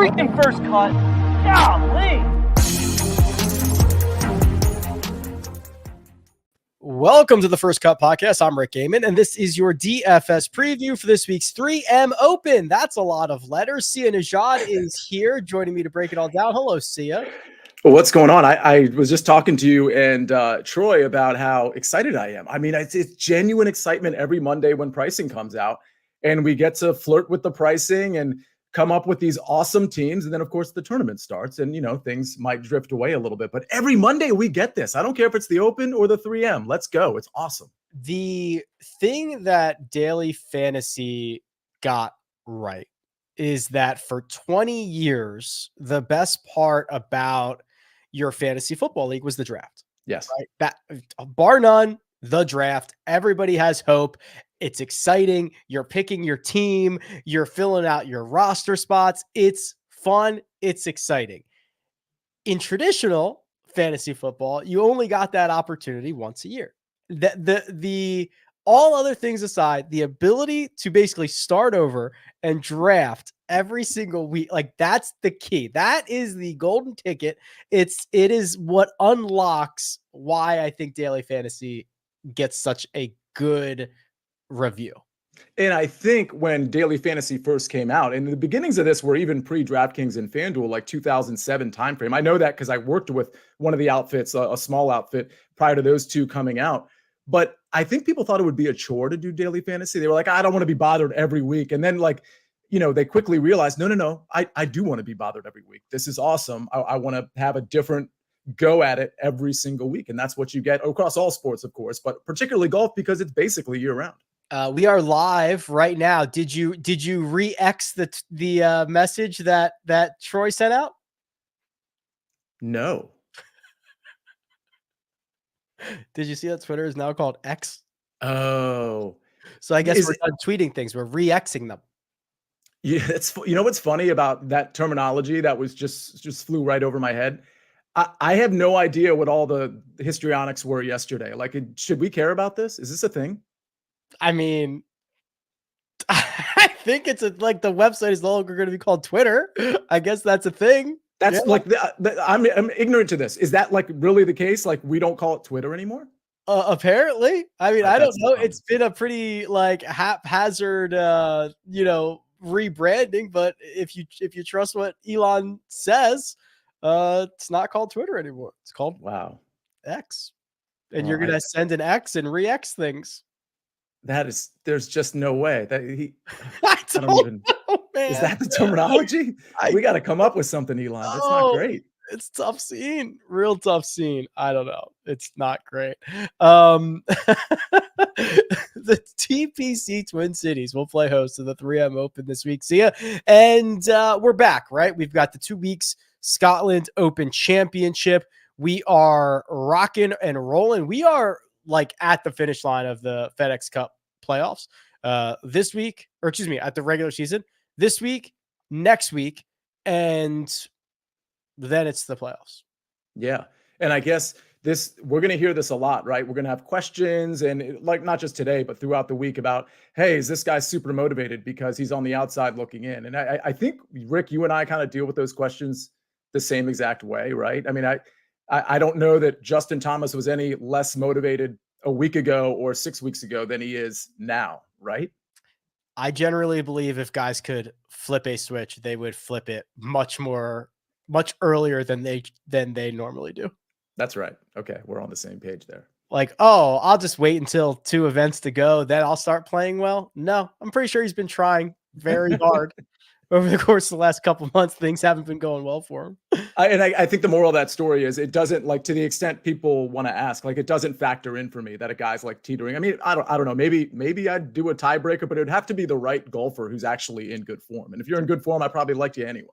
freaking first cut. Golly. Welcome to the First Cut Podcast. I'm Rick Gehman, and this is your DFS preview for this week's 3M Open. That's a lot of letters. Sia Nejad is here joining me to break it all down. Hello, Sia. Well, what's going on? I was just talking to you and Troy about how excited I am. I mean, it's genuine excitement every Monday when pricing comes out, and we get to flirt with the pricing and come up with these awesome teams. And then, of course, the tournament starts and, things might drift away a little bit. But every Monday we get this. I don't care if it's the Open or the 3M. Let's go. It's awesome. The thing that Daily Fantasy got right is that for 20 years, the best part about your fantasy football league was the draft. Yes. Right? That, bar none, the draft. Everybody has hope. It's exciting. You're picking your team. You're filling out your roster spots. It's fun. It's exciting. In traditional fantasy football, you only got that opportunity once a year. The all other things aside, the ability to basically start over and draft every single week, like that's the key. That is the golden ticket. It is what unlocks why I think Daily Fantasy gets such a good review. And I think when Daily Fantasy first came out, and the beginnings of this were even pre-DraftKings and FanDuel, like 2007 timeframe. I know that because I worked with one of the outfits, a small outfit, prior to those two coming out. But I think people thought it would be a chore to do Daily Fantasy. They were like, I don't want to be bothered every week. And then they quickly realized, no, I do want to be bothered every week. This is awesome. I want to have a different go at it every single week. And that's what you get across all sports, of course, but particularly golf because it's basically year round. We are live right now. Did you re-X the message that Troy sent out? No. Did you see that Twitter is now called X? Oh, so I guess we're done tweeting things. We're re-Xing them. Yeah, it's what's funny about that terminology that was just flew right over my head. I have no idea what all the histrionics were yesterday. Like, should we care about this? Is this a thing? I mean, I think it's like the website is no longer going to be called Twitter. I guess that's a thing. That's like I'm ignorant to this. Is that like really the case? Like we don't call it Twitter anymore? Apparently. I mean, I don't know. It's been a pretty like haphazard, rebranding. But if you trust what Elon says, it's not called Twitter anymore. It's called X, and you're gonna send an X and re-X things. There's just no way that I don't even know, man. Is that the terminology? We got to come up with something, Elon. That's not great. It's tough scene, real tough scene. I don't know. It's not great. The TPC Twin Cities will play host to the 3M Open this week. See ya. And we're back, right? We've got the 2 weeks Scotland Open Championship. We are rocking and rolling. We are like at the finish line of the FedEx Cup playoffs this week, or excuse me, at the regular season this week, next week, and then it's the playoffs. Yeah. And I guess we're going to hear this a lot, right? We're going to have questions and like, not just today, but throughout the week about, hey, is this guy super motivated because he's on the outside looking in? And I think Rick, you and I kind of deal with those questions the same exact way, right? I mean, I don't know that Justin Thomas was any less motivated a week ago or 6 weeks ago than he is now, right? I generally believe if guys could flip a switch, they would flip it much earlier than they normally do. That's right. Okay, we're on the same page there. Like, oh, I'll just wait until 2 events to go, then I'll start playing well. No, I'm pretty sure he's been trying very hard. Over the course of the last couple of months, things haven't been going well for him. I think the moral of that story is it doesn't, like, to the extent people want to ask, like, it doesn't factor in for me that a guy's like teetering. I mean, I don't know. Maybe I'd do a tiebreaker, but it would have to be the right golfer who's actually in good form. And if you're in good form, I probably like you anyway.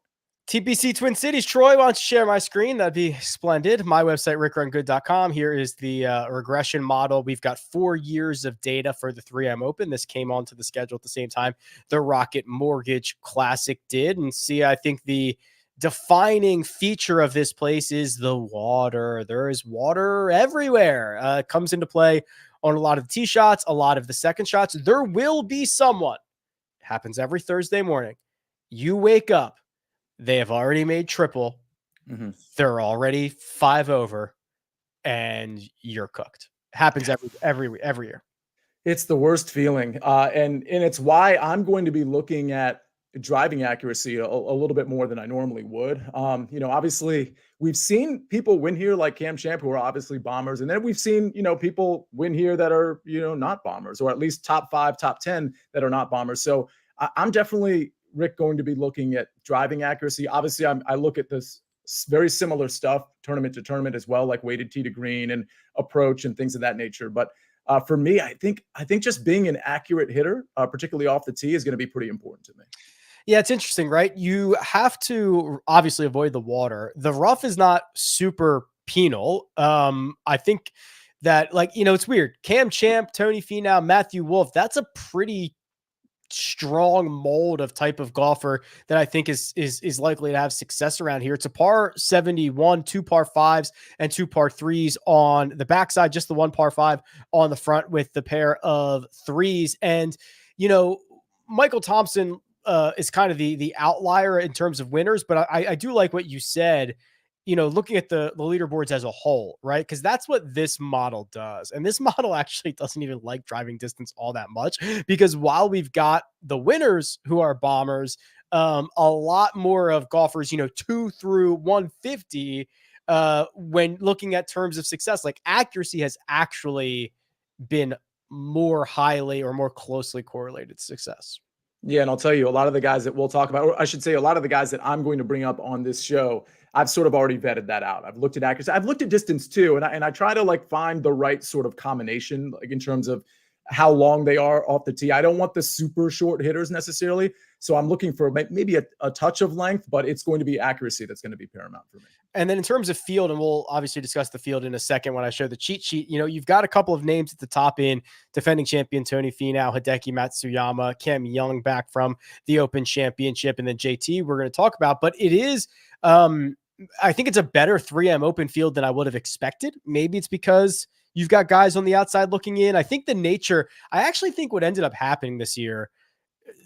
TPC Twin Cities. Troy, why don't you share my screen? That'd be splendid. My website, rickrungood.com. Here is the regression model. We've got 4 years of data for the 3M Open. This came onto the schedule at the same time the Rocket Mortgage Classic did. And see, I think the defining feature of this place is the water. There is water everywhere. It comes into play on a lot of the tee shots, a lot of the second shots. There will be someone. It happens every Thursday morning. You wake up. They have already made triple. They're already 5 over, and you're cooked. Happens every year. It's the worst feeling. And it's why I'm going to be looking at driving accuracy a little bit more than I normally would. Obviously we've seen people win here like Cam Champ, who are obviously bombers. And then we've seen, people win here that are, not bombers, or at least top 5, top 10 that are not bombers. So I'm definitely, Rick, going to be looking at driving accuracy. Obviously I look at this very similar stuff tournament to tournament as well, like weighted tee to green and approach and things of that nature. But for me, I think just being an accurate hitter, particularly off the tee, is going to be pretty important to me. Yeah, it's interesting, right? You have to obviously avoid the water. The rough is not super penal. I think that, it's weird. Cam Champ, Tony Finau, Matthew Wolff, that's a pretty strong mold of type of golfer that I think is likely to have success around here. It's a par 71, 2 par 5s and 2 par 3s on the backside, just the 1 par 5 on the front with the pair of 3s. And, Michael Thompson is kind of the outlier in terms of winners, but I do like what you said, looking at the leaderboards as a whole, right? Because that's what this model does. And this model actually doesn't even like driving distance all that much, because while we've got the winners who are bombers, a lot more of golfers, 2 through 150, when looking at terms of success, like accuracy has actually been more highly or more closely correlated to success. Yeah, and I'll tell you, a lot of the guys that we'll talk about, or I should say a lot of the guys that I'm going to bring up on this show, I've sort of already vetted that out. I've looked at accuracy. I've looked at distance too. And I try to find the right sort of combination, in terms of how long they are off the tee. I don't want the super short hitters necessarily. So I'm looking for maybe a touch of length, but it's going to be accuracy that's going to be paramount for me. And then in terms of field, and we'll obviously discuss the field in a second when I show the cheat sheet, you've got a couple of names at the top in defending champion Tony Finau, Hideki Matsuyama, Cam Young back from the Open Championship, and then JT we're going to talk about. But it is, I think it's a better 3M Open field than I would have expected. Maybe it's because you've got guys on the outside looking in. I actually think what ended up happening this year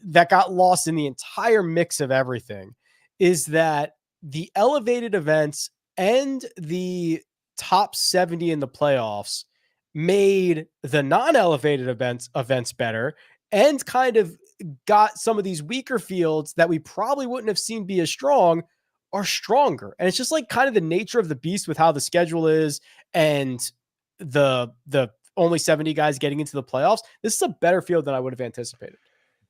that got lost in the entire mix of everything is that the elevated events and the top 70 in the playoffs made the non-elevated events better, and kind of got some of these weaker fields that we probably wouldn't have seen be as strong are stronger. And it's just kind of the nature of the beast with how the schedule is and the only 70 guys getting into the playoffs. This is a better field than I would have anticipated.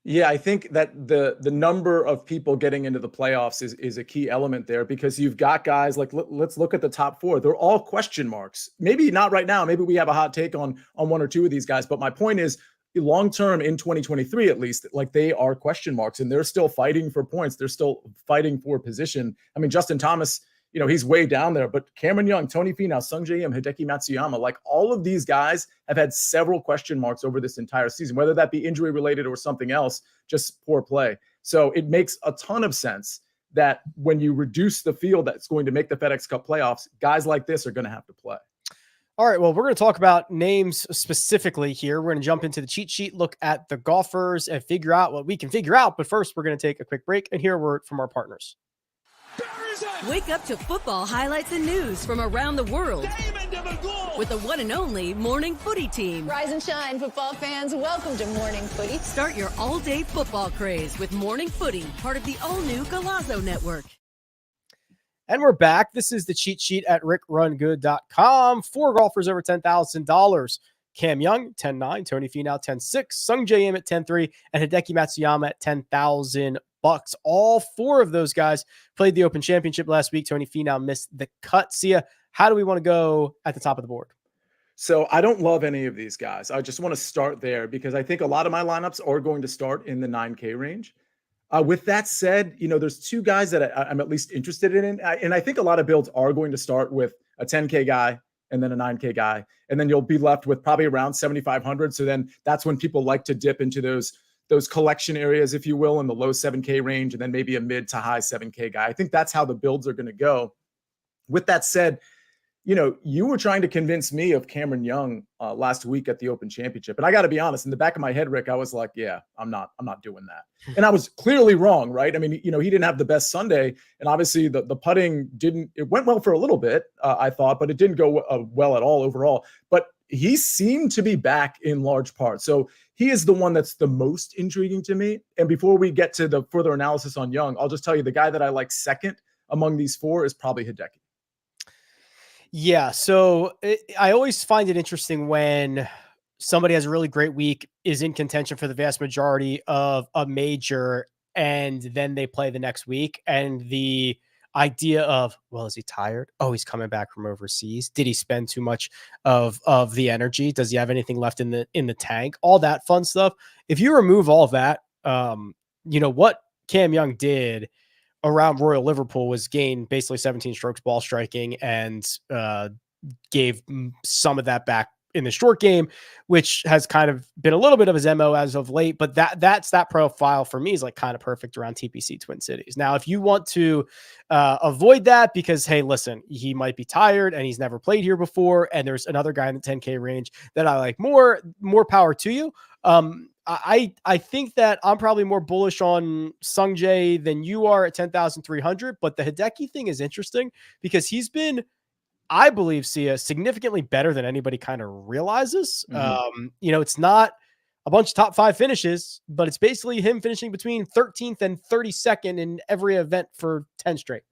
Yeah, I think that the number of people getting into the playoffs is a key element there, because you've got guys let's look at the top 4. They're all question marks. Maybe not right now. Maybe we have a hot take on 1 or 2 of these guys. But my point is, long-term in 2023, at least, they are question marks, and they're still fighting for points. They're still fighting for position. I mean, Justin Thomas, he's way down there, but Cameron Young, Tony Finau, Sungjae Im, Hideki Matsuyama, all of these guys have had several question marks over this entire season, whether that be injury related or something else, just poor play. So it makes a ton of sense that when you reduce the field that's going to make the FedEx Cup playoffs, guys like this are going to have to play. All right, well, we're going to talk about names specifically here. We're going to jump into the cheat sheet, look at the golfers, and figure out what we can figure out. But first, we're going to take a quick break and hear a word from our partners. Wake up to football highlights and news from around the world with the one and only Morning Footy team. Rise and shine, football fans. Welcome to Morning Footy. Start your all-day football craze with Morning Footy, part of the all-new Golazo Network. And we're back. This is the cheat sheet at rickrungood.com. 4 golfers over $10,000. Cam Young, 10-9. Tony Finau, 10-6. Sungjae Im at 10-3. And Hideki Matsuyama at $10,000. All 4 of those guys played the Open Championship last week. Tony Finau missed the cut. Sia, how do we want to go at the top of the board? So I don't love any of these guys. I just want to start there, because I think a lot of my lineups are going to start in the 9K range. With that said, there's 2 guys that I'm at least interested in. And I think a lot of builds are going to start with a 10K guy and then a 9K guy. And then you'll be left with probably around 7,500. So then that's when people like to dip into those collection areas, if you will, in the low 7K range, and then maybe a mid to high 7K guy. I think that's how the builds are going to go. With that said, you were trying to convince me of Cameron Young last week at the Open Championship. And I got to be honest, in the back of my head, Rick, I was like, yeah, I'm not doing that. And I was clearly wrong, right? I mean, he didn't have the best Sunday. And obviously the putting it went well for a little bit, I thought, but it didn't go well at all overall. But he seemed to be back in large part. So he is the one that's the most intriguing to me. And before we get to the further analysis on Young, I'll just tell you the guy that I like second among these four is probably Hideki. Yeah. So I always find it interesting when somebody has a really great week, is in contention for the vast majority of a major, and then they play the next week. And the idea of, well, is he tired? Oh, he's coming back from overseas. Did he spend too much of the energy? Does he have anything left in the tank? All that fun stuff. If you remove all of that, what Cam Young did around Royal Liverpool was gain basically 17 strokes ball striking, and gave some of that back in the short game, which has kind of been a little bit of his MO as of late. But that profile for me is like kind of perfect around TPC Twin Cities. Now, if you want to avoid that because, hey, listen, he might be tired and he's never played here before, and there's another guy in the 10K range that I like, more power to you. I think that I'm probably more bullish on Sungjae than you are at 10,300, but the Hideki thing is interesting because he's been, I believe, Sia, significantly better than anybody kind of realizes. Mm-hmm. It's not a bunch of top 5 finishes, but it's basically him finishing between 13th and 32nd in every event for 10 straight.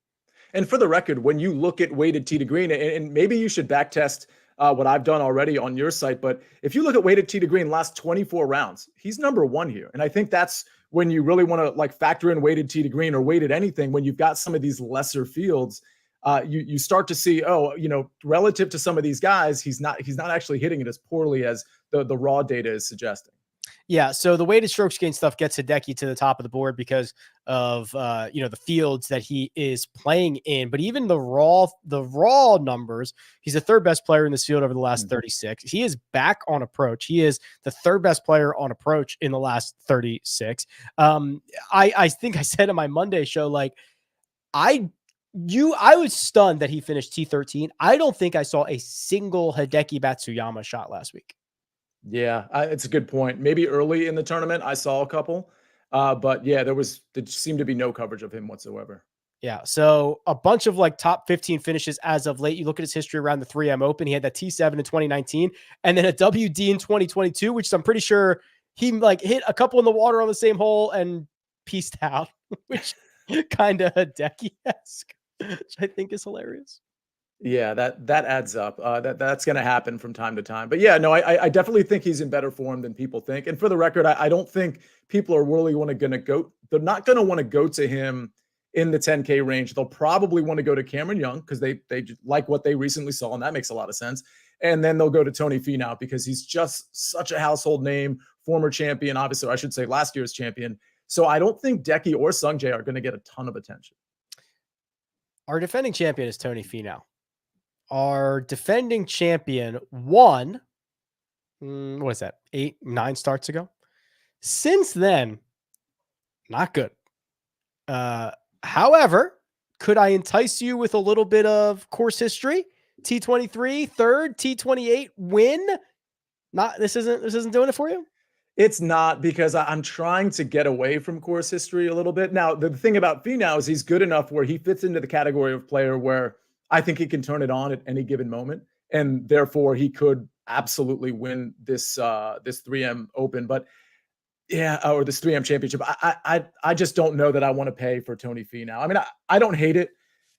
And for the record, when you look at weighted tee to green, and maybe you should back test what I've done already on your site, but if you look at weighted tee to green last 24 rounds, he's number 1 here. And I think that's when you really want to like factor in weighted tee to green or weighted anything. When you've got some of these lesser fields, you start to see, relative to some of ththese guys, he's not actually hitting it as poorly as the raw data is suggesting. Yeah, so the weighted strokes gain stuff gets Hideki to the top of the board because of the fields that he is playing in. But even the raw numbers, he's the 3rd best player in this field over the last 36. He is back on approach. He is the 3rd best player on approach in the last 36. I think I said in my Monday show, like I was stunned that he finished T13. I don't think I saw a single Hideki Matsuyama shot last week. Yeah, it's a good point. Maybe early in the tournament, I saw a couple, but yeah, there seemed to be no coverage of him whatsoever. Yeah, so a bunch of like top 15 finishes as of late. You look at his history around the 3M Open. He had that T7 in 2019, and then a WD in 2022, which I'm pretty sure he like hit a couple in the water on the same hole and pieced out, which kind of Hideki-esque, which I think is hilarious. Yeah, that adds up. That's going to happen from time to time. But yeah, no, I definitely think he's in better form than people think. And for the record, I don't think people are really going to go. They're not going to want to go to him in the 10K range. They'll probably want to go to Cameron Young because they like what they recently saw, and that makes a lot of sense. And then they'll go to Tony Finau because he's just such a household name, former champion, obviously, I should say last year's champion. So I don't think Decky or Sungjae are going to get a ton of attention. Our defending champion is Tony Finau. Our defending champion won, what is that, 8-9 starts ago? Since then, not good. However, could I entice you with a little bit of course history? T23, 3rd, T28 win. This isn't doing it for you? It's not, because I'm trying to get away from course history a little bit. Now, the thing about Finau is he's good enough where he fits into the category of player where I think he can turn it on at any given moment, and therefore he could absolutely win this 3M Open. But yeah, or this 3M Championship. I just don't know that I want to pay for Tony Finau. I mean, I don't hate it,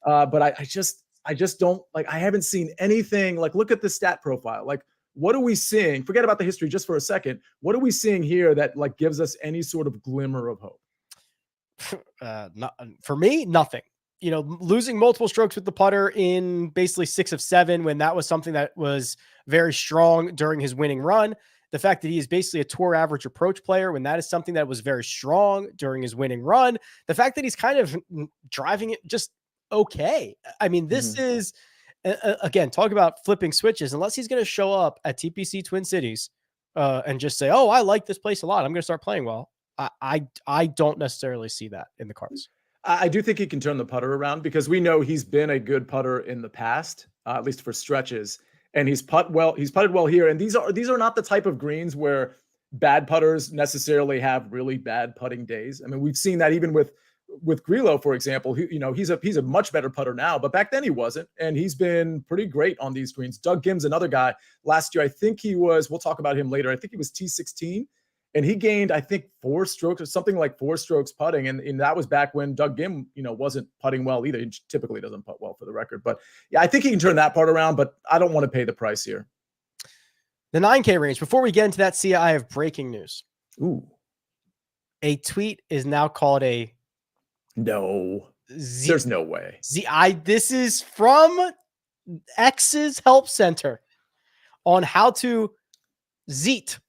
but I just don't like. I haven't seen anything like. Look at the stat profile. Like, what are we seeing? Forget about the history just for a second. What are we seeing here that like gives us any sort of glimmer of hope? For me, nothing. Losing multiple strokes with the putter in basically 6 of 7, when that was something that was very strong during his winning run. The fact that he is basically a tour average approach player, when that is something that was very strong during his winning run. The fact that he's kind of driving it just okay. I mean, this is, again, talk about flipping switches. Unless he's going to show up at TPC Twin Cities and just say, oh, I like this place a lot, I'm going to start playing well. I don't necessarily see that in the cards. I do think he can turn the putter around because we know he's been a good putter in the past. at least for stretches. And he's putted well here. And these are not the type of greens where bad putters necessarily have really bad putting days. I mean, we've seen that even with Grillo, for example. He's a much better putter now, but back then he wasn't, and he's been pretty great on these greens. Doug Gim's another guy. Last year, I think we'll talk about him later. I think he was T16, and he gained, I think, 4 strokes or something like 4 strokes putting, and that was back when Doug Gim, wasn't putting well either. He typically doesn't putt well, for the record, but yeah, I think he can turn that part around. But I don't want to pay the price here. The 9K range. Before we get into that, Sia, I have breaking news. Ooh, a tweet is now called a no. There's no way. This is from X's Help Center on how to zeet.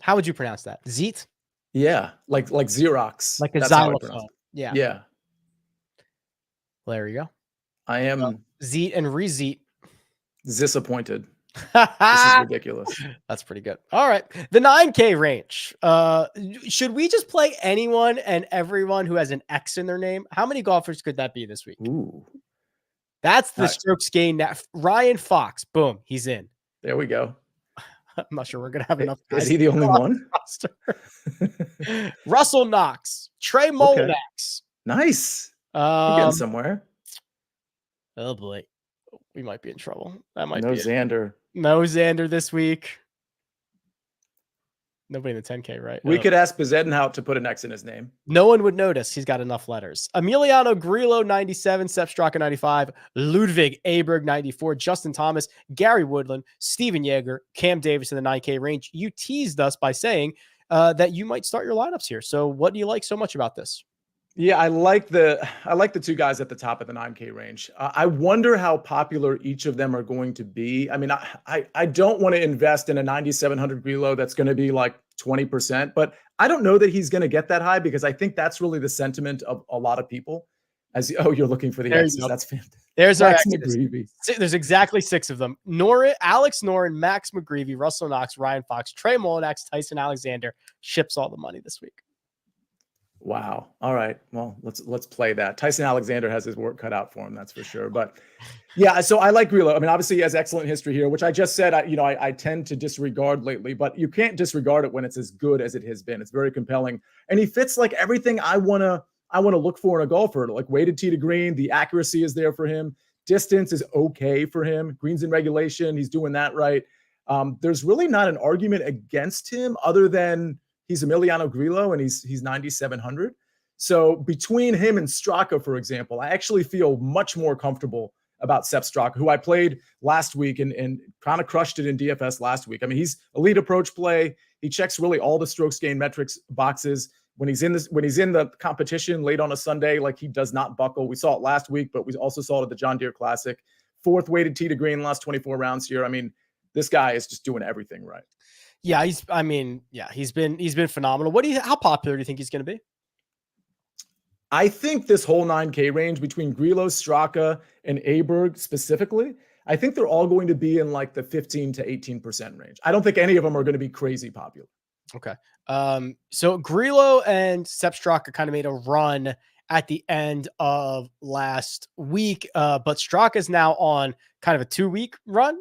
How would you pronounce that? Zeet? Yeah, like Xerox. Like a xylophone. Yeah. Yeah. Well, there you go. I am zeet and rezeet. Disappointed. This is ridiculous. That's pretty good. All right. The 9K range. Should we just play anyone and everyone who has an X in their name? How many golfers could that be this week? Ooh. That's the strokes gained. Ryan Fox. Boom. He's in. There we go. I'm not sure we're going to have enough guys. Is he the only one? Russell Knox. Trey Molinax. Okay. Nice. You're getting somewhere. Oh, boy. We might be in trouble. That might be Xander. No Xander this week. Nobody in the 10K, right? We could ask Bezuidenhout to put an X in his name. No one would notice. He's got enough letters. Emiliano Grillo, 97. Sepp Straka, 95. Ludwig Aberg, 94. Justin Thomas, Gary Woodland, Steven Yeager, Cam Davis in the 9K range. You teased us by saying that you might start your lineups here. So what do you like so much about this? Yeah, I like the 2 guys at the top of the 9K range. I wonder how popular each of them are going to be. I mean, I don't want to invest in a 9,700 Grillo that's going to be like 20%, but I don't know that he's going to get that high, because I think that's really the sentiment of a lot of people. You're looking for the X's. That's fantastic. There's our X's. There's exactly 6 of them. Alex Noren, Max McGreevy, Russell Knox, Ryan Fox, Trey Molinax, Tyson Alexander. Ships all the money this week. Wow. All right. Well, let's play that. Tyson Alexander has his work cut out for him, that's for sure. But yeah, so I like Grillo. I mean, obviously he has excellent history here, which I just said, I tend to disregard lately, but you can't disregard it when it's as good as it has been. It's very compelling. And he fits like everything I want to look for in a golfer, like weighted tee to green. The accuracy is there for him. Distance is okay for him. Greens in regulation. He's doing that right. There's really not an argument against him other than he's Emiliano Grillo and he's 9,700. So between him and Straka, for example, I actually feel much more comfortable about Sepp Straka, who I played last week and kind of crushed it in DFS last week. I mean, he's elite approach play. He checks really all the strokes gain metrics boxes. When he's in the competition late on a Sunday, like, he does not buckle. We saw it last week, but we also saw it at the John Deere Classic. 4th weighted tee to green last 24 rounds here. I mean, this guy is just doing everything right. Yeah, he's been phenomenal. How popular do you think he's going to be? I think this whole 9K range between Grillo, Straka, and Aberg specifically, I think they're all going to be in like the 15 to 18% range. I don't think any of them are going to be crazy popular. Okay. So Grillo and Sepp Straka kind of made a run at the end of last week, but Straka is now on kind of a 2-week run.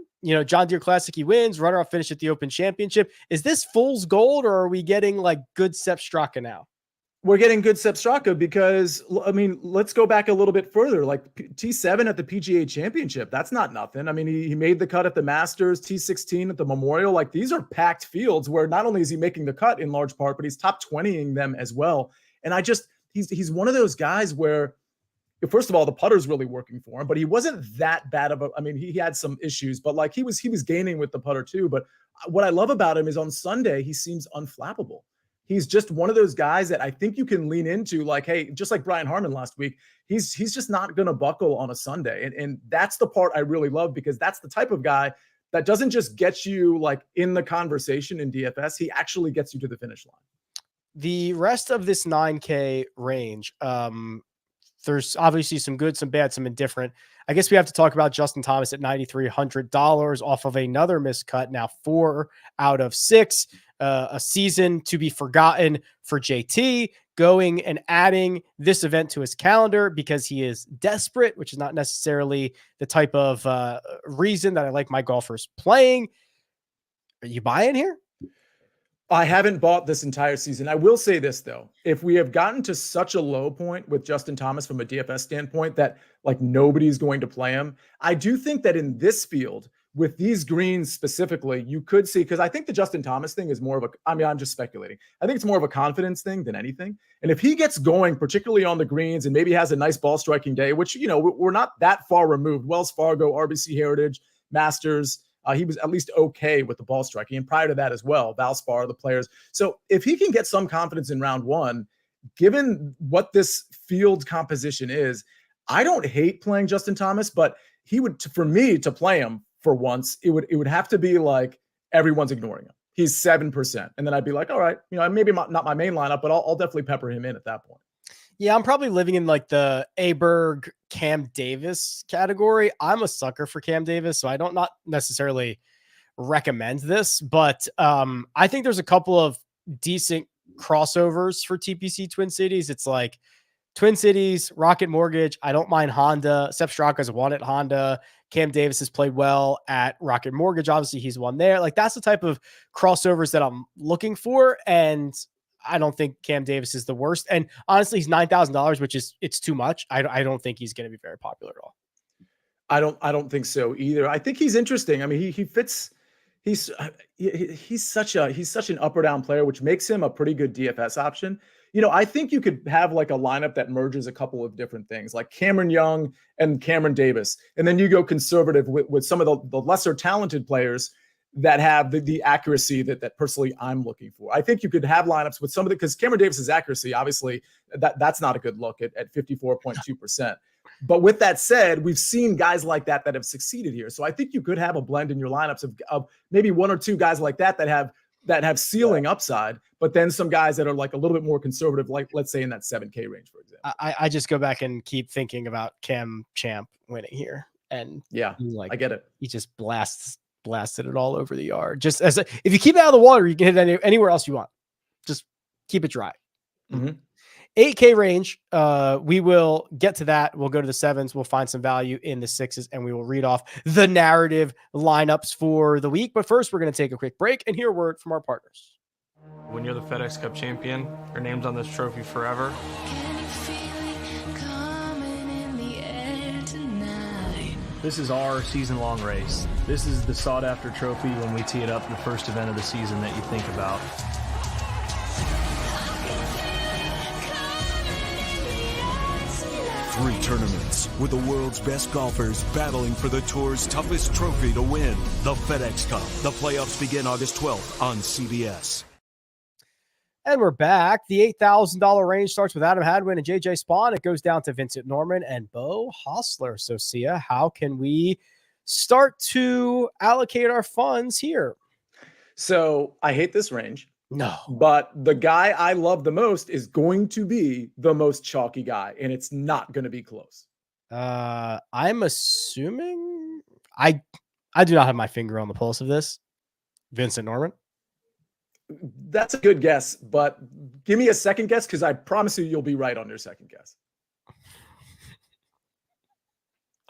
John Deere Classic, he wins, runner-up finish at the Open Championship. Is this fool's gold, or are we getting like good Sepp Straka now? We're getting good Sepp Straka because, I mean, let's go back a little bit further. Like T7 at the PGA Championship, that's not nothing. I mean, he made the cut at the Masters, T16 at the Memorial. Like, these are packed fields where not only is he making the cut in large part, but he's top 20ing them as well. And he's one of those guys where, first of all, the putter's really working for him, but he wasn't that bad of he had some issues, but like he was gaining with the putter too. But what I love about him is on Sunday, he seems unflappable. He's just one of those guys that I think you can lean into, like, hey, just like Brian Harman last week, he's just not going to buckle on a Sunday. And that's the part I really love, because that's the type of guy that doesn't just get you like in the conversation in DFS. He actually gets you to the finish line. The rest of this 9K range, there's obviously some good, some bad, some indifferent. I guess we have to talk about Justin Thomas at $9,300 off of another miscut. Now 4 out of 6, a season to be forgotten for JT. going and adding this event to his calendar because he is desperate, which is not necessarily the type of reason that I like my golfers playing. Are you buying here? I haven't bought this entire season. I will say this, though. If we have gotten to such a low point with Justin Thomas from a DFS standpoint that like nobody's going to play him, I do think that in this field, with these greens specifically, you could see, because I think the Justin Thomas thing is more of a, I mean, I'm just speculating. I think it's more of a confidence thing than anything. And if he gets going, particularly on the greens, and maybe has a nice ball striking day, which, you know, we're not that far removed. Wells Fargo, RBC Heritage, Masters, he was at least okay with the ball striking. And prior to that as well, Valspar, the players. So if he can get some confidence in round one, given what this field composition is, I don't hate playing Justin Thomas, but he would, for me to play him for once, it would have to be like everyone's ignoring him. He's 7%. And then I'd be like, all right, you know, maybe not my main lineup, but I'll definitely pepper him in at that point. Yeah, I'm probably living in like the Aberg Cam Davis category. I'm a sucker for Cam Davis, so I don't not necessarily recommend this, but I think there's a couple of decent crossovers for TPC Twin Cities. It's like Twin Cities, Rocket Mortgage. I don't mind Honda. Sepp Straka's won at Honda. Cam Davis has played well at Rocket Mortgage. Obviously, he's won there. Like, that's the type of crossovers that I'm looking for, and I don't think Cam Davis is the worst. And honestly, he's $9,000, which is, it's too much. I don't think he's going to be very popular at all. I don't think so either. I think he's interesting. I mean, he fits. He's such an up or down player, which makes him a pretty good DFS option. You know, I think you could have like a lineup that merges a couple of different things, like Cameron Young and Cameron Davis, and then you go conservative with some of the lesser talented players that have the accuracy that personally I'm looking for. I think you could have lineups with some of the, because Cameron Davis's accuracy, obviously, that's not a good look at 54.2%. But with that said, we've seen guys like that have succeeded here. So I think you could have a blend in your lineups of maybe one or two guys like that have ceiling upside, but then some guys that are like a little bit more conservative, like let's say in that 7K range, for example. I just go back and keep thinking about Cam Champ winning here. And yeah, like, I get it. He just blasted it all over the yard. Just as if you keep it out of the water, you can hit it anywhere else you want. Just keep it dry. Mm-hmm. 8K range. We will get to that. We'll go to the 7s. We'll find some value in the 6s, and we will read off the narrative lineups for the week. But first, we're going to take a quick break and hear a word from our partners. When you're the FedEx Cup champion, your name's on this trophy forever. This is our season-long race. This is the sought-after trophy when we tee it up, the first event of the season that you think about. 3 tournaments with the world's best golfers battling for the tour's toughest trophy to win, the FedEx Cup. The playoffs begin August 12th on CBS. And we're back. The $8,000 range starts with Adam Hadwin and JJ Spawn. It goes down to Vincent Norman and Bo Hostler. So, Sia, how can we start to allocate our funds here? So I hate this range. No. But the guy I love the most is going to be the most chalky guy, and it's not going to be close. I'm assuming I do not have my finger on the pulse of this. Vincent Norman. That's a good guess, but give me a second guess because I promise you'll be right on your second guess.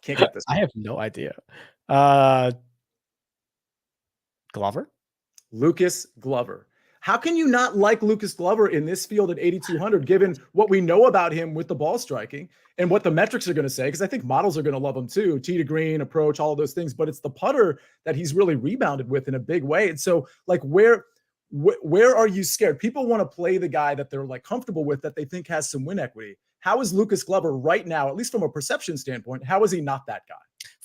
Can't get this. I have no idea. Glover? Lucas Glover. How can you not like Lucas Glover in this field at 8,200, given what we know about him with the ball striking and what the metrics are going to say? Because I think models are going to love him too. Tee to green, approach, all of those things. But it's the putter that he's really rebounded with in a big way. And so, like, where are you scared? People want to play the guy that they're like comfortable with, that they think has some win equity. How is Lucas Glover right now, at least from a perception standpoint, how is he not that guy?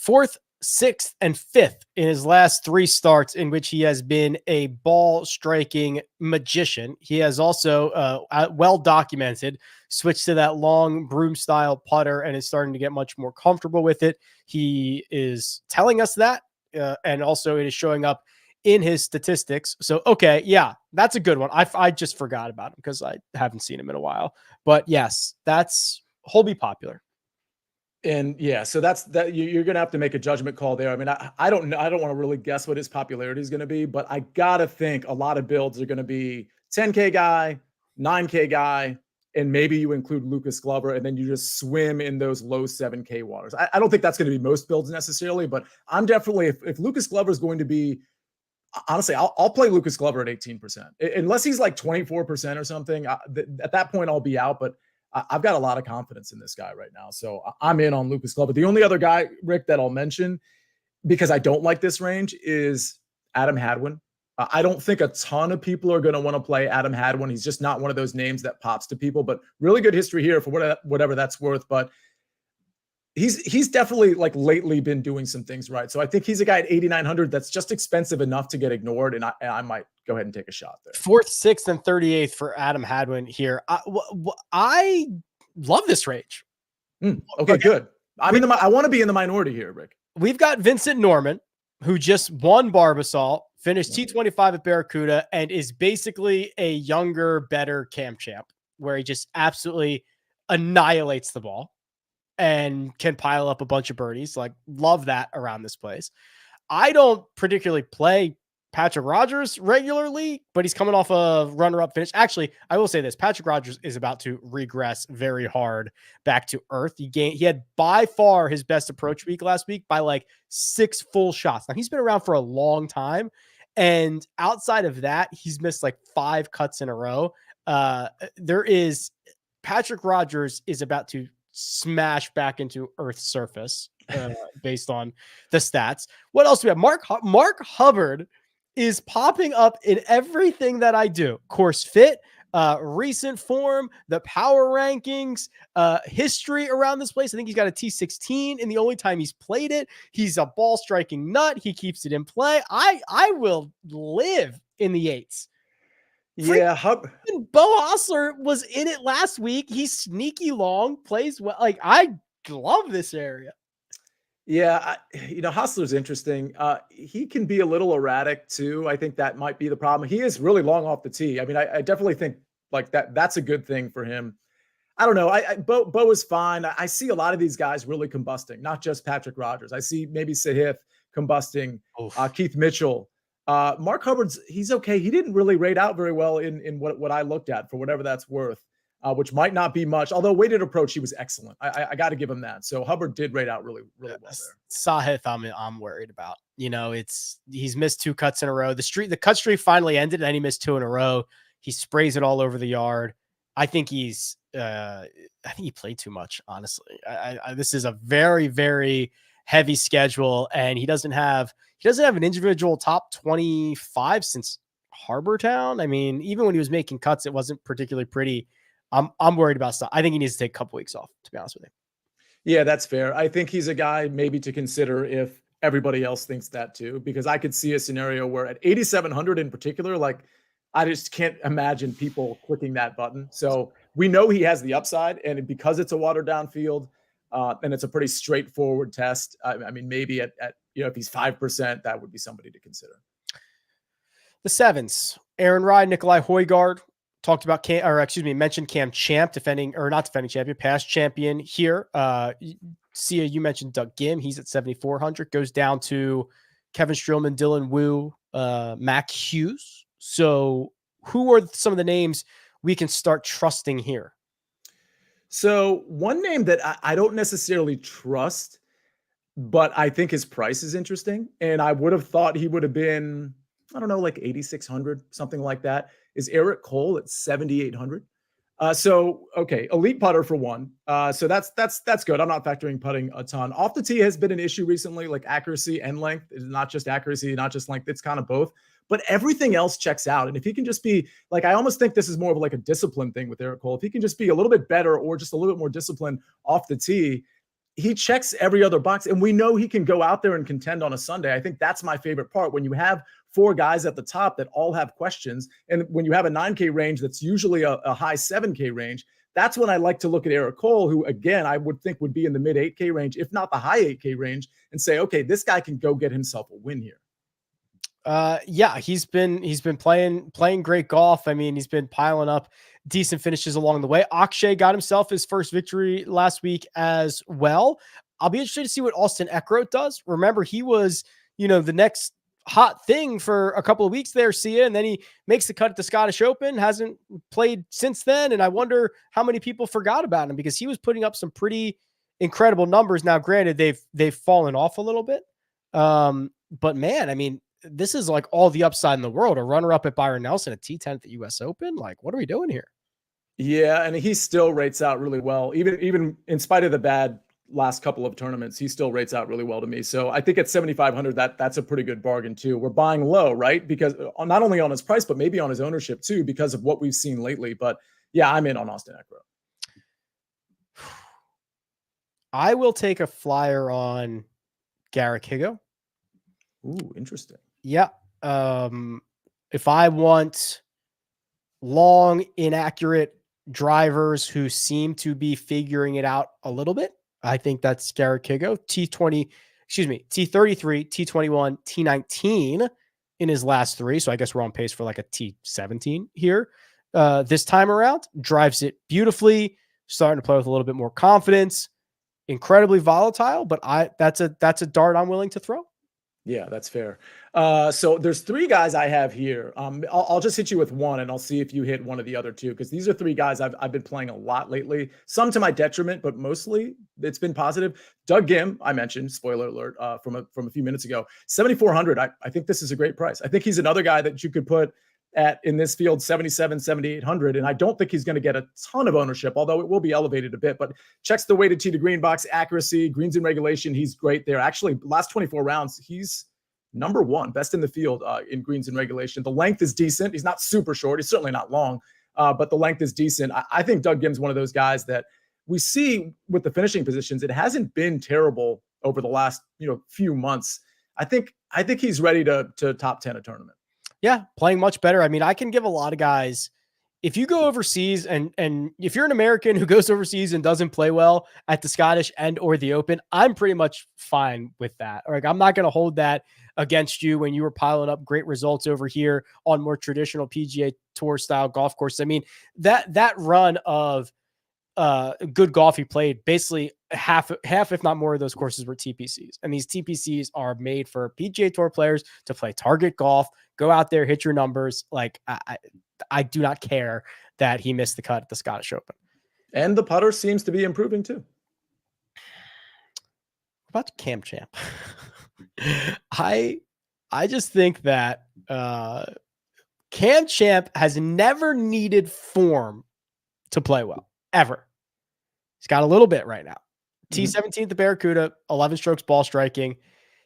4th, 6th, and 5th in his last 3 starts in which he has been a ball striking magician. He has also well documented switched to that long broom style putter and is starting to get much more comfortable with it. He is telling us that, and also it is showing up in his statistics. So, okay, yeah, that's a good one. I just forgot about him because I haven't seen him in a while. But yes, he'll be popular. And yeah, so that's you're going to have to make a judgment call there. I mean, I don't know. I don't want to really guess what his popularity is going to be, but I got to think a lot of builds are going to be 10K guy, 9K guy, and maybe you include Lucas Glover, and then you just swim in those low 7K waters. I don't think that's going to be most builds necessarily, but I'm definitely, if Lucas Glover is going to be, honestly, I'll play Lucas Glover at 18%, unless he's like 24% or something. At that point, I'll be out, but I've got a lot of confidence in this guy right now. So I'm in on Lucas Glover. The only other guy, Rick, that I'll mention, because I don't like this range, is Adam Hadwin. I don't think a ton of people are going to want to play Adam Hadwin. He's just not one of those names that pops to people, but really good history here for whatever that's worth. But he's definitely like lately been doing some things right. So I think he's a guy at 8,900 that's just expensive enough to get ignored. And I might go ahead and take a shot there. 4th, 6th, and 38th for Adam Hadwin here. I love this range. Okay, good. I want to be in the minority here, Rick. We've got Vincent Norman, who just won Barbasol, finished T25 at Barracuda, and is basically a younger, better Cam Champ, where he just absolutely annihilates the ball and can pile up a bunch of birdies. Like, love that around this place. I don't particularly play Patrick Rogers regularly, but he's coming off a runner-up finish. Actually, I will say this. Patrick Rogers is about to regress very hard back to earth. He had by far his best approach week last week by like 6 full shots. Now, he's been around for a long time, and outside of that, he's missed like 5 cuts in a row. Patrick Rogers is about to smash back into Earth's surface based on the stats. What else do we have? Mark Hubbard is popping up in everything that I do. Course fit, recent form, the power rankings, history around this place. I think he's got a T16, and the only time he's played it, he's a ball striking nut. He keeps it in play. I will live in the 8s. Yeah, Bo Hostler was in it last week. He's sneaky long, plays well. Like, I love this area. Yeah, Hostler's interesting. He can be a little erratic too. I think that might be the problem. He is really long off the tee. I mean, I definitely think like that's a good thing for him. I don't know. Bo is fine. I see a lot of these guys really combusting, not just Patrick Rogers. I see maybe Sahith combusting, Keith Mitchell. Mark Hubbard's, he's okay. He didn't really rate out very well in what I looked at, for whatever that's worth, which might not be much. Although weighted approach, he was excellent. I got to give him that. So Hubbard did rate out really well there. Sahith, I'm worried about. He's missed 2 cuts in a row. The cut streak finally ended, and then he missed 2 in a row. He sprays it all over the yard. I think he played too much, honestly. This is a very, very heavy schedule, and he doesn't have an individual top 25 since Harbor Town. I mean, even when he was making cuts, it wasn't particularly pretty. I'm worried about stuff. I think he needs to take a couple weeks off, to be honest with you. Yeah, that's fair. I think he's a guy maybe to consider if everybody else thinks that too, because I could see a scenario where at 8,700 in particular, like, I just can't imagine people clicking that button. So we know he has the upside, and because it's a watered down field, and it's a pretty straightforward test. I mean, maybe at if he's 5%, that would be somebody to consider. The 7s, Aaron Ride, Nikolai Højgaard, mentioned Cam Champ, not defending champion, past champion here. Sia, you mentioned Doug Gim. He's at 7,400. Goes down to Kevin Streelman, Dylan Wu, Mac Hughes. So who are some of the names we can start trusting here? So one name that I don't necessarily trust, but I think his price is interesting, and I would have thought he would have been, I don't know, like 8,600, something like that, is Eric Cole at 7,800. Okay, elite putter for one. So that's good. I'm not factoring putting a ton. Off the tee has been an issue recently, like accuracy and length. It's not just accuracy, not just length. It's kind of both. But everything else checks out. And if he can just be like, I almost think this is more of like a discipline thing with Eric Cole. If he can just be a little bit better or just a little bit more disciplined off the tee, he checks every other box. And we know he can go out there and contend on a Sunday. I think that's my favorite part. When you have 4 guys at the top that all have questions, and when you have a 9K range that's usually a high 7K range, that's when I like to look at Eric Cole, who, again, I would think would be in the mid 8K range, if not the high 8K range, and say, okay, this guy can go get himself a win here. Yeah, he's been playing great golf. I mean, he's been piling up decent finishes along the way. Akshay got himself his first victory last week as well. I'll be interested to see what Austin Eckroat does. Remember, he was, the next hot thing for a couple of weeks there, Sia, and then he makes the cut at the Scottish Open, hasn't played since then. And I wonder how many people forgot about him because he was putting up some pretty incredible numbers. Now, granted, they've fallen off a little bit. But man, I mean, this is like all the upside in the world. A runner-up at Byron Nelson, a T10 at the US Open. Like, what are we doing here? Yeah, and he still rates out really well. Even in spite of the bad last couple of tournaments, he still rates out really well to me. So I think at 7,500, that's a pretty good bargain too. We're buying low, right? Because not only on his price, but maybe on his ownership too, because of what we've seen lately. But yeah, I'm in on Austin Eckroat. I will take a flyer on Garrick Higo. Ooh, interesting. Yeah. If I want long, inaccurate drivers who seem to be figuring it out a little bit, I think that's Garrick Higo. T33, T21, T19 in his last three. So I guess we're on pace for like a T17 here. This time around, drives it beautifully, starting to play with a little bit more confidence. Incredibly volatile, but that's a dart I'm willing to throw. Yeah, that's fair. So there's three guys I have here. I'll just hit you with one, and I'll see if you hit one of the other two, because these are three guys I've been playing a lot lately. Some to my detriment, but mostly it's been positive. Doug Ghim, I mentioned, spoiler alert, from a few minutes ago. 7,400. I think this is a great price. I think he's another guy that you could put at in this field 77, 7,800, and I don't think he's going to get a ton of ownership, although it will be elevated a bit. But checks the weighted tee to green box, accuracy, greens in regulation. He's great there. Actually, last 24 rounds, he's number one, best in the field in greens in regulation. The length is decent. He's not super short. He's certainly not long, but the length is decent. I think Doug Ghim's one of those guys that we see with the finishing positions. It hasn't been terrible over the last few months. I think he's ready to top 10 a tournament. Yeah, playing much better. I mean, I can give a lot of guys, if you go overseas and if you're an American who goes overseas and doesn't play well at the Scottish and or the Open, I'm pretty much fine with that. Like, I'm not going to hold that against you when you were piling up great results over here on more traditional PGA Tour style golf courses. I mean, that run of good golf he played, basically half, if not more of those courses were TPCs. And these TPCs are made for PGA Tour players to play target golf, go out there, hit your numbers. Like, I do not care that he missed the cut at the Scottish Open. And the putter seems to be improving too. What about Cam Champ? I just think that Cam Champ has never needed form to play well, ever. He's got a little bit right now. T17 at the Barracuda, 11 strokes ball striking.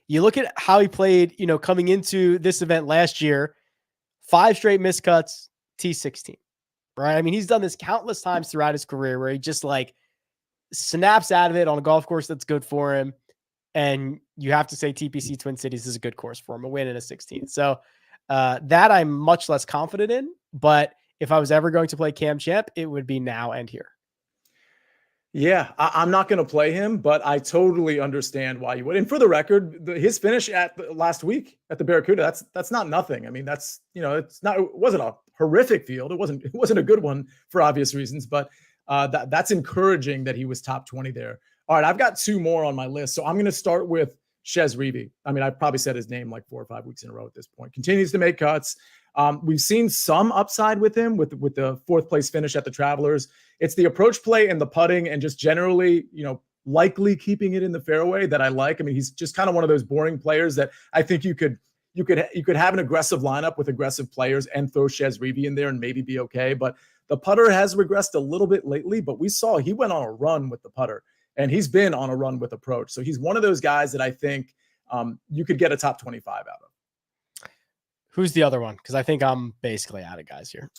You look at how he played, coming into this event last year, 5 straight miscuts, T16, right? I mean, he's done this countless times throughout his career where he just like snaps out of it on a golf course that's good for him. And you have to say TPC Twin Cities is a good course for him, a win in a 16. So that I'm much less confident in. But if I was ever going to play Cam Champ, it would be now and here. Yeah, I'm not going to play him, but I totally understand why you would. And for the record, his finish last week at the Barracuda, that's not nothing. I mean, it wasn't a horrific field. It wasn't a good one for obvious reasons, but that's encouraging that he was top 20 there. All right, I've got 2 more on my list. So I'm going to start with Chez Reavie. I mean, I've probably said his name like 4 or 5 weeks in a row at this point. Continues to make cuts. We've seen some upside with him with the 4th place finish at the Travelers. It's the approach play and the putting and just generally, likely keeping it in the fairway that I like. I mean, he's just kind of one of those boring players that I think you could have an aggressive lineup with aggressive players and throw Chez Reavie in there and maybe be okay. But the putter has regressed a little bit lately, but we saw he went on a run with the putter and he's been on a run with approach. So he's one of those guys that I think you could get a top 25 out of. Who's the other one? Because I think I'm basically out of guys here.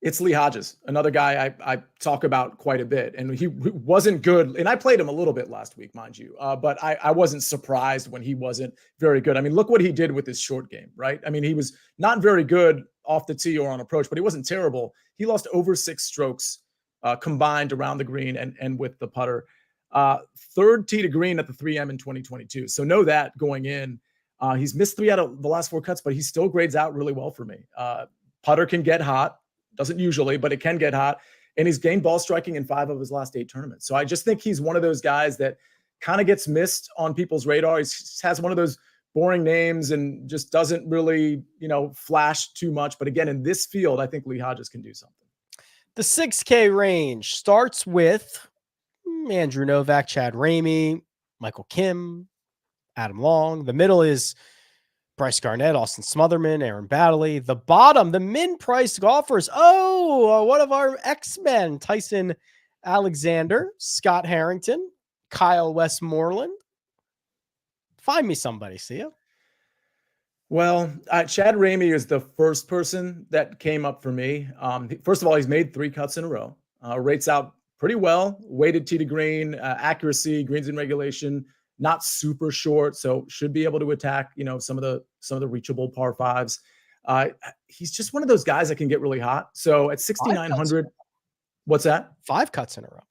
It's Lee Hodges, another guy I talk about quite a bit. And he wasn't good. And I played him a little bit last week, mind you. But I wasn't surprised when he wasn't very good. I mean, look what he did with his short game, right? I mean, he was not very good off the tee or on approach, but he wasn't terrible. He lost over 6 strokes combined around the green and with the putter. 3rd tee to green at the 3M in 2022. So know that going in. He's missed 3 out of the last 4 cuts, but he still grades out really well for me. Putter can get hot. Doesn't usually, but it can get hot. And he's gained ball striking in 5 of his last 8 tournaments. So I just think he's one of those guys that kind of gets missed on people's radar. He has one of those boring names and just doesn't really, flash too much. But again, in this field, I think Lee Hodges can do something. The 6K range starts with Andrew Novak, Chad Ramey, Michael Kim, Adam Long. The middle is Bryce Garnett, Austin Smotherman, Aaron Baddeley. The bottom, the min-priced golfers. One of our X-Men, Tyson Alexander, Scott Harrington, Kyle Westmoreland. Find me somebody, Sia. Well, Chad Ramey is the first person that came up for me. First of all, he's made 3 cuts in a row. Rates out pretty well. Weighted tee to green, accuracy, greens in regulation, not super short, so should be able to attack, some of the reachable par 5s. He's just one of those guys that can get really hot. So at 6,900, what's that? 5 cuts in a row.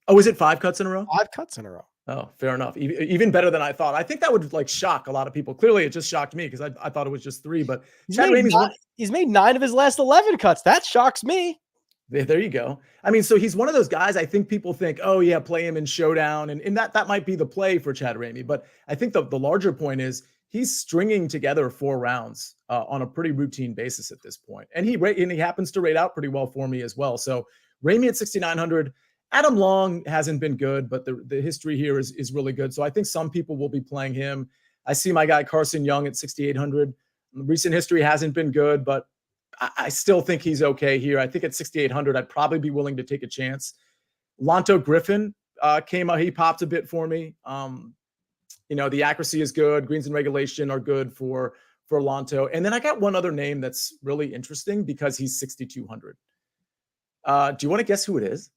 Oh, is it 5 cuts in a row? 5 cuts in a row. Oh, fair enough. Even better than I thought. I think that would shock a lot of people. Clearly, it just shocked me because I thought it was just 3. But he's made 9 of his last 11 cuts. That shocks me. There you go. I mean, so he's one of those guys. I think people think, oh yeah, play him in showdown, and that might be the play for Chad Ramey. But I think the larger point is he's stringing together 4 rounds on a pretty routine basis at this point, and he happens to rate out pretty well for me as well. So Ramey at 6,900. Adam Long hasn't been good, but the history here is really good. So I think some people will be playing him. I see my guy Carson Young at 6,800. Recent history hasn't been good, but I still think he's okay here. I think at 6,800, I'd probably be willing to take a chance. Lonto Griffin came out. He popped a bit for me. The accuracy is good. Greens in regulation are good for Lonto. And then I got one other name that's really interesting because he's 6,200. Do you want to guess who it is?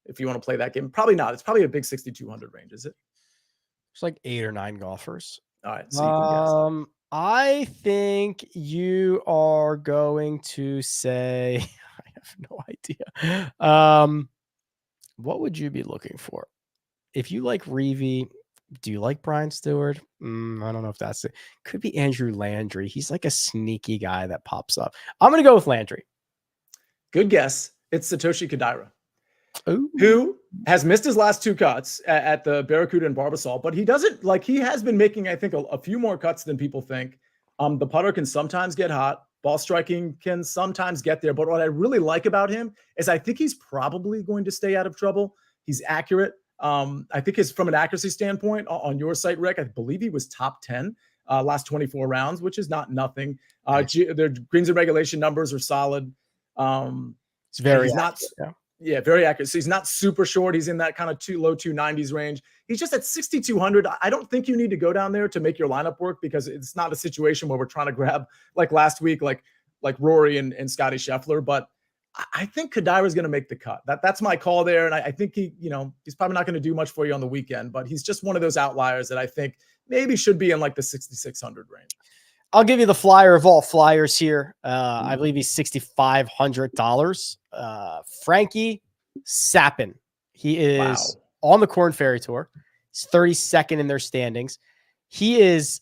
If you want to play that game, probably not. It's probably a big 6,200 range, is it? It's like 8 or 9 golfers. All right. So you can guess. I think you are going to say, I have no idea. What would you be looking for? If you like Reavie, do you like Brian Stewart? I don't know if that's it. Could be Andrew Landry. He's like a sneaky guy that pops up. I'm going to go with Landry. Good guess. It's Satoshi Kodaira. Ooh. Who has missed his last 2 cuts at the Barracuda and Barbasol, but he has been making, I think, a few more cuts than people think. The putter can sometimes get hot. Ball striking can sometimes get there. But what I really like about him is I think he's probably going to stay out of trouble. He's accurate. I think from an accuracy standpoint on your site, Rick, I believe he was top 10 last 24 rounds, which is not nothing. Their greens and regulation numbers are solid. It's very accurate. Yeah, very accurate. So he's not super short. He's in that kind of low 290s range. He's just at 6,200. I don't think you need to go down there to make your lineup work because it's not a situation where we're trying to grab like last week, like Rory and Scotty Scheffler. But I think Kodaira is going to make the cut. That's my call there. And I think he's probably not going to do much for you on the weekend, but he's just one of those outliers that I think maybe should be in like the 6,600 range. I'll give you the flyer of all flyers here. I believe he's $6,500. Frankie Sappin. He is on the Korn Ferry Tour. He's 32nd in their standings. He is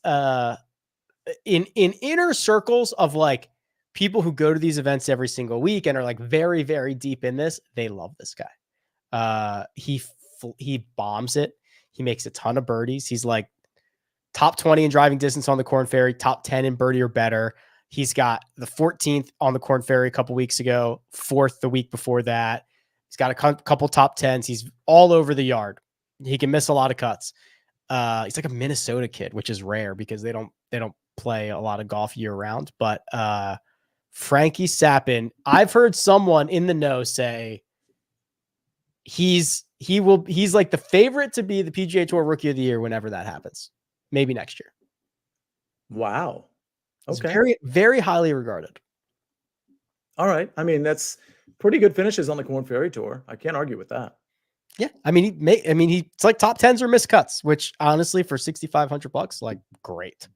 in inner circles of like people who go to these events every single week and are like very, very deep in this. They love this guy. He bombs it. He makes a ton of birdies. He's like top 20 in driving distance on the Korn Ferry, top 10 in birdie or better. He's got the 14th on the Korn Ferry a couple weeks ago, 4th the week before that. He's got a couple top 10s. He's all over the yard. He can miss a lot of cuts. He's like a Minnesota kid, which is rare because they don't play a lot of golf year round. But Frankie Sappin, I've heard someone in the know say he's like the favorite to be the PGA Tour Rookie of the Year whenever that happens. Maybe next year. Wow. Okay. He's very, very highly regarded. All right. I mean, that's pretty good finishes on the Korn Ferry Tour. I can't argue with that. Yeah. I mean, it's like top 10s or missed cuts, which honestly for $6,500, like great.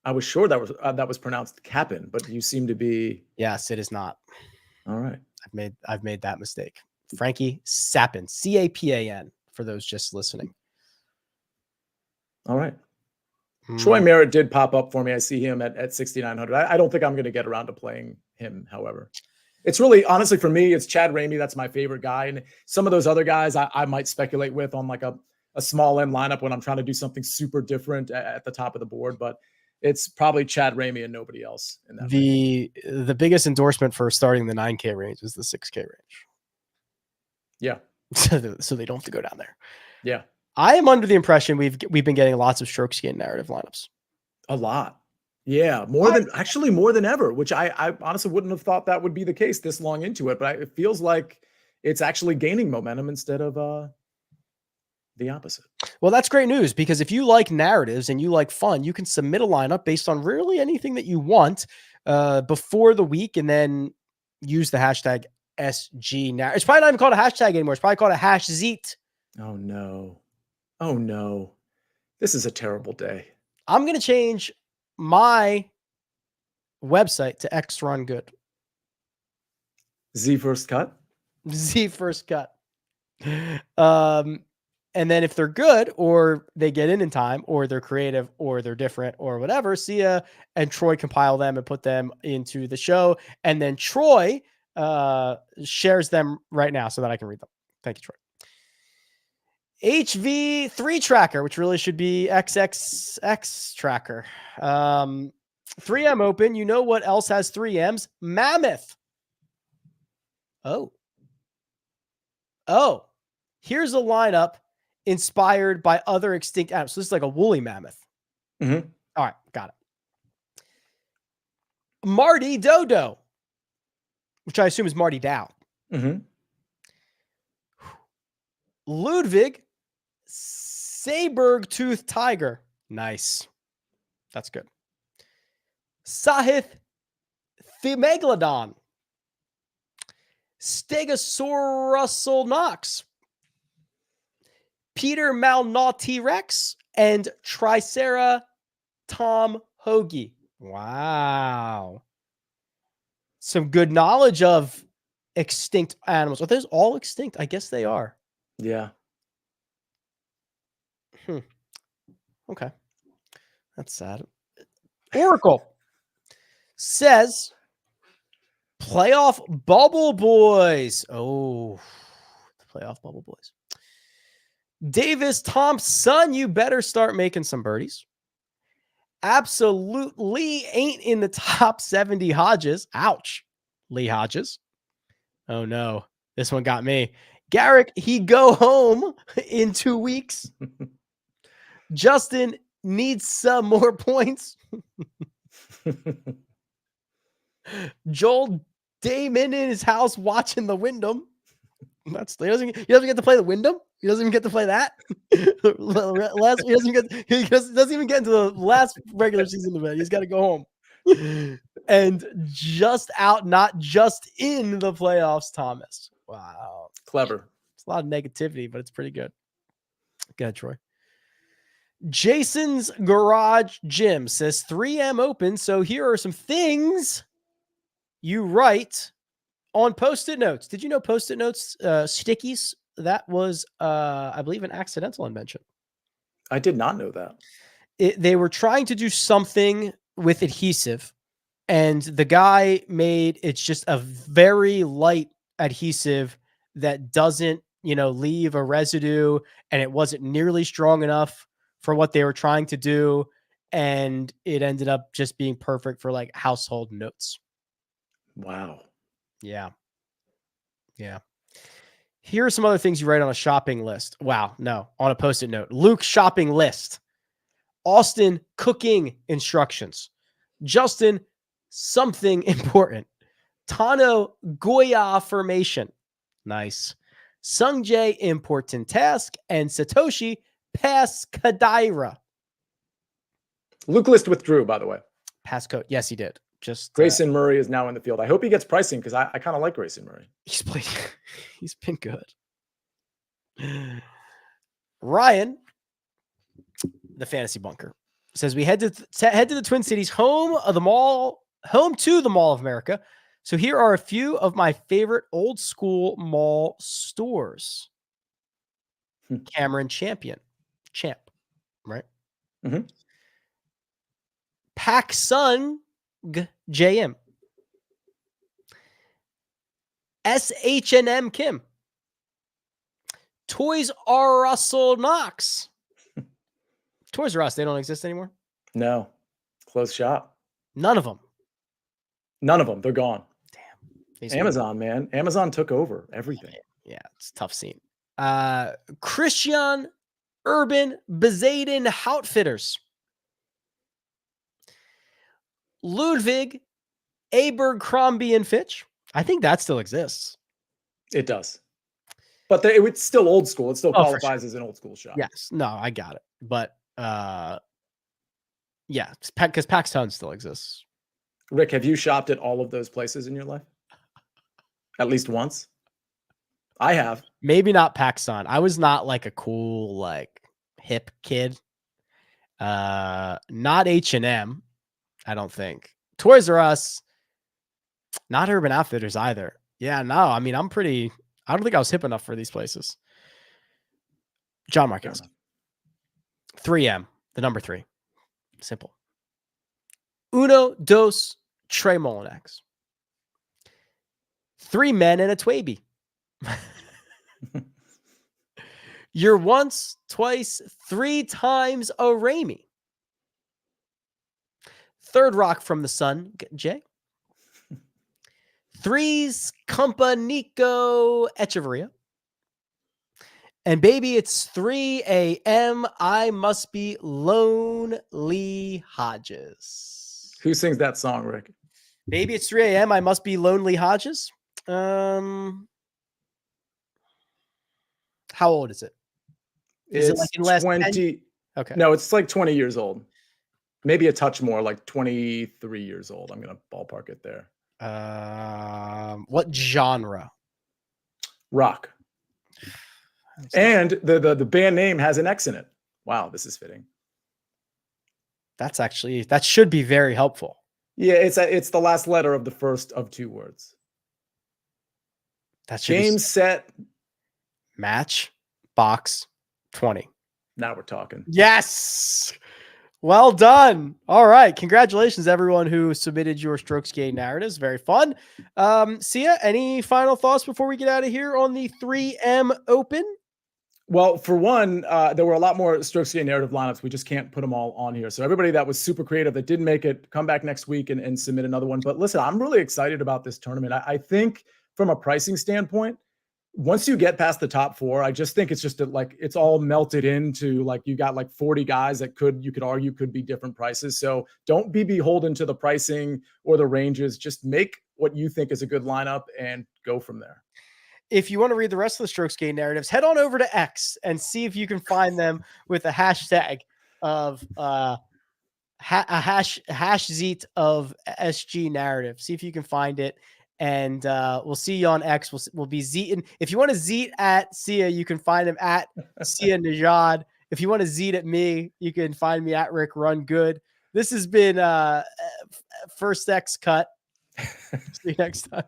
I was sure that was pronounced Capin, but you seem to be. Yes, it is not. All right. I've made that mistake. Frankie Sappin, Capan for those just listening. All right. Troy Merritt did pop up for me. I see him at 6,900. I don't think I'm going to get around to playing him, however. It's really, honestly, for me, it's Chad Ramey. That's my favorite guy. And some of those other guys I might speculate with on like a a small M lineup when I'm trying to do something super different at the top of the board, but it's probably Chad Ramey and nobody else in that range. The biggest endorsement for starting the 9K range is the 6K range. Yeah. So they don't have to go down there. Yeah. I am under the impression we've been getting lots of stroke skin narrative lineups. A lot. Yeah. More than ever, which I honestly wouldn't have thought that would be the case this long into it, but it feels like it's actually gaining momentum instead of the opposite. Well, that's great news, because if you like narratives and you like fun, you can submit a lineup based on really anything that you want before the week, and then use the hashtag SG narrative. It's probably not even called a hashtag anymore. It's probably called a hash zeet. Oh no. Oh no. This is a terrible day. I'm going to change my website to X Run Good. Z first cut. Z first cut. And then if they're good, or they get in time, or they're creative, or they're different, or whatever, Sia and Troy compile them and put them into the show. And then Troy shares them right now so that I can read them. Thank you, Troy. HV3 tracker, which really should be XXX tracker. 3M open. You know what else has 3Ms? Mammoth. Oh, here's a lineup inspired by other extinct animals. So this is like a woolly mammoth. Mm-hmm. All right, got it. Marty Dodo, which I assume is Marty Dow. Mm-hmm. Ludwig Sabertooth Tiger. Nice. That's good. Sahith Thimegalodon. Stegosaurus Knox. Peter Malnaughty Rex, and Tricera Tom Hoagie. Wow. Some good knowledge of extinct animals. Are those all extinct? I guess they are. Yeah. Okay. That's sad. Oracle says playoff bubble boys. Oh, the playoff bubble boys. Davis Thompson, you better start making some birdies. Absolutely ain't in the top 70 Hodges. Ouch. Lee Hodges. Oh no. This one got me. Garrick, he go home in 2 weeks. Justin needs some more points. Joel Damon in his house watching the Wyndham. He doesn't get to play the Wyndham. He doesn't even get to play that. He doesn't even get into the last regular season event. He's got to go home. And just out, not just in the playoffs, Thomas. Wow. Clever. It's a lot of negativity, but it's pretty good. Go ahead, Troy. Jason's Garage Gym says 3M open. So here are some things you write on Post-it notes. Did you know Post-it notes, stickies? That was, I believe, an accidental invention. I did not know that. They were trying to do something with adhesive, and the guy made it's just a very light adhesive that doesn't, leave a residue, and it wasn't nearly strong enough for what they were trying to do, and it ended up just being perfect for like household notes. Wow. Yeah. Here are some other things you write on a shopping list. Wow, no, on a Post-it note. Luke shopping list. Austin cooking instructions. Justin something important. Tano Goya formation. Nice. Sungjae important task, and Satoshi Pascadira. Luke List withdrew, by the way. Passcode. Yes, he did. Just Grayson Murray is now in the field. I hope he gets pricing because I kind of like Grayson Murray. He's played. He's been good. Ryan, the fantasy bunker, says we head to the Twin Cities, home to the Mall of America. So here are a few of my favorite old school mall stores. Cameron Champ, right? Mm-hmm. Pac Sun JM. SH&M Kim. Toys R Russell Knox. Toys R Us, they don't exist anymore? No. Closed shop. None of them. None of them. They're gone. Damn. Amazon, man. Amazon took over everything. Yeah, it's a tough scene. Christian Urban Bezaden Outfitters. Ludwig Abercrombie and Fitch. I think that still exists. It does. But it's still old school. It still qualifies sure. as an old school shop. Yes. No, I got it. But yeah, because PacSun still exists. Rick, have you shopped at all of those places in your life? At least once? I have. Maybe not PacSun. I was not like a cool, like hip kid. Not H&M, I don't think. Toys R Us, not Urban Outfitters either. Yeah, no, I mean, I don't think I was hip enough for these places. John Marquez. 3M, the number 3. Simple. Uno, dos, tres Molinex. 3 men and a Twaby. You're once, twice, 3 times a Ramey. Third rock from the sun, Jay. 3's Companico Echeverria. And baby, it's 3 a.m. I must be Lonely Hodges. Who sings that song, Rick? Baby, it's 3 a.m. I must be Lonely Hodges. How old is it? Is it like in last 20? 10? Okay. No, it's like 20 years old. Maybe a touch more, like 23 years old. I'm going to ballpark it there. What genre? Rock. And the band name has an X in it. Wow, this is fitting. That should be very helpful. Yeah, it's the last letter of the first of 2 words. That should Game, be set, match, box, 20. Now we're talking. Yes. Well done. All right. Congratulations, everyone who submitted your Strokes Gained narratives. Very fun. Sia, any final thoughts before we get out of here on the 3M Open? Well, for one, there were a lot more Strokes Gained narrative lineups. We just can't put them all on here. So everybody that was super creative that didn't make it, come back next week and submit another one. But listen, I'm really excited about this tournament. I think from a pricing standpoint, once you get past the top 4, I just think it's just it's all melted into like you got like 40 guys that you could argue could be different prices. So don't be beholden to the pricing or the ranges. Just make what you think is a good lineup and go from there. If you want to read the rest of the Strokes Gained narratives, head on over to X and see if you can find them with a hashtag of hash zeet of SG narrative. See if you can find it. And we'll see you on X. We'll be zeeting. If you want to zeet at Sia, you can find him at Sia Nejad. If you want to zeet at me, you can find me at Rick Run Good. This has been First X Cut. See you next time.